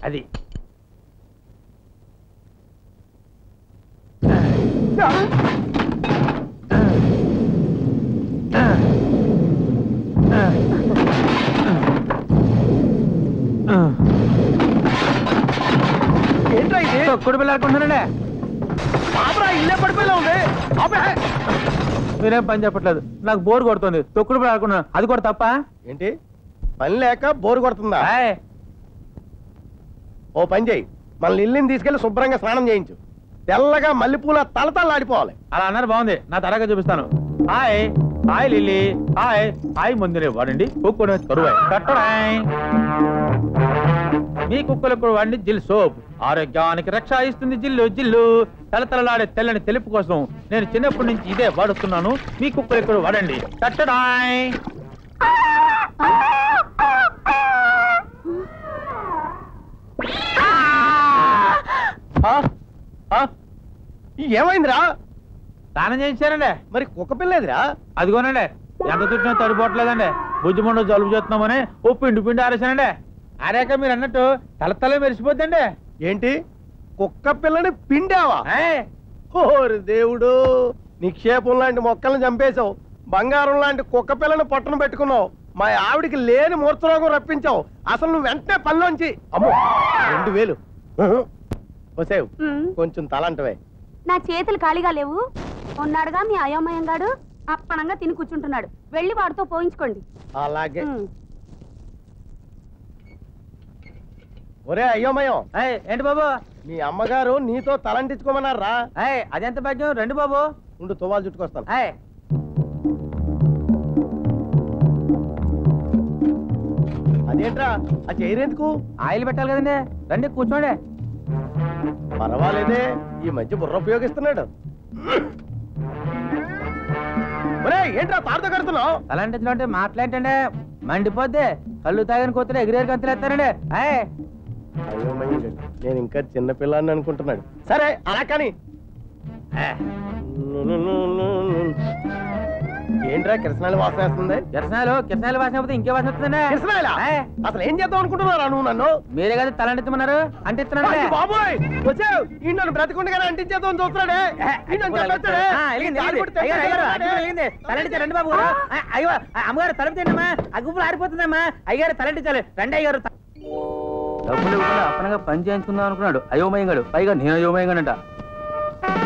అది ఏంట్రా ఇది? తొక్కుడు పిల్లనుకుంటున్నాడే. ఇల్లే పడిపోయేలా ఉంది. మీరేం పని చెప్పట్లేదు, నాకు బోర్ కొడుతుంది. తొక్కుడు పిల్ల ఆడుకున్నాను, అది కూడా తప్ప ఏంటి? పని లేక బోరు కొడుతుందా? ఓ పని చేయి, మన లిల్లిని తీసుకెళ్లి శుభ్రంగా స్నానం చేయించు. తెల్లగా మల్లెపూల తలతల్లాడిపోవాలి. అలా అన్నారు, బాగుంది. నా తరగా చూపిస్తాను. Hi hi Lilly, hi hi. ముందునే వాడండి కుక్కను తరువాయి కట్టడాయ్. మీ కుక్కలకు వాడిని జిల్ సోప్, ఆరోగ్యానికి రక్ష ఇస్తుంది జిల్లు జిల్లు. తలతలలాడే తెల్లని తెలుపు కోసం నేను చిన్నప్పటి నుంచి ఇదే వాడుతున్నాను. మీ కుక్కలకు వాడండి కట్టడాయ్. ఏమైందిరా? స్నానం చేయించానండి. మరి కుక్క పిల్లేదిరా? అదిగోనండి, ఎంత చుట్టినా తడిపోవట్లేదండి. బుజ్జిమండు జలుబు చేస్తున్నామని ఓ పిండి పిండి ఆరేసానండి. ఆరాక మీరు అన్నట్టు తల మెరిసిపోద్దండి. ఏంటి, కుక్క పిల్లని పిండావా? ఓరి దేవుడు, నిక్షేపం లాంటి మొక్కలను చంపేశావు. బంగారం లాంటి కుక్క పిల్లని పొట్టను పెట్టుకున్నావు. మా ఆవిడికి లేని మూర్ఛరోగం రప్పించావు. అసలు నువ్వు వెంటనే పనిలోంచి అమ్మో 2000 వసేవు. కొంచెం తలంటవే. నా చేతులు ఖాళీగా లేవు. ఉన్నాడుగా మీ అయోమయంగాడు, అప్పనంగా తిని కూర్చుంటున్నాడు. వెళ్ళి వాడితో పోయించుకోండి. అలాగే. ఒరే అయోమయం, ఏంటి బాబు? మీ అమ్మగారు నీతో తలంటించుకోమన్నారా? అదెంత భాగ్యం. రండి బాబు. ఉండు, తువాలు చుట్టుకొస్తాను. అదేంట్రా ఆ చైరెందుకు? ఆయిల్ పెట్టాలి కదండి. రండి కూర్చోండి. పర్వాలేదే, ఈ మధ్య బుర్ర ఉపయోగిస్తున్నాడు. ఏంట్రా తాడుతో కడుతున్నావు? అలాంటి అంటే మాట్లాడండి, మండిపోద్ది. కళ్ళు తాగని కూతురు ఎగిరేరు గంతులు ఎత్తారండి. నేను ఇంకా చిన్న పిల్లాన్ని అనుకుంటున్నాడు. సరే అలా కానీ. ఏంట్రా కిరసనాయల వాసన వేస్తుంది? కిరసనాయల వాసన అయిపోతే ఇంకే వాసన వస్తుందండి. కిరసనాయల? అసలు ఏం చేద్దాం అనుకుంటున్నారా నువ్వు నన్ను? మీరే కదా తలంటిమన్నారు, అంటిస్తున్నాడు. బాబోయ్ వచ్చావు, ఈ నన్ను బ్రతికుండగానే అంటించేద్దాం చూస్తున్నాడే. రండి బాబు. అయ్యో అమ్మగారు తలపితేనమ్మా, ఆ గుంపులు ఆరిపోతుందమ్మా. అయ్యారు తలంటించాలి. రండి అయ్యారు. డబ్బులు ఇవ్వకుండా అప్పనగా పని చేయించుకుందాం అనుకున్నాడు అయోమయంగాడు. పైగా నేను అయోమయంగానంట.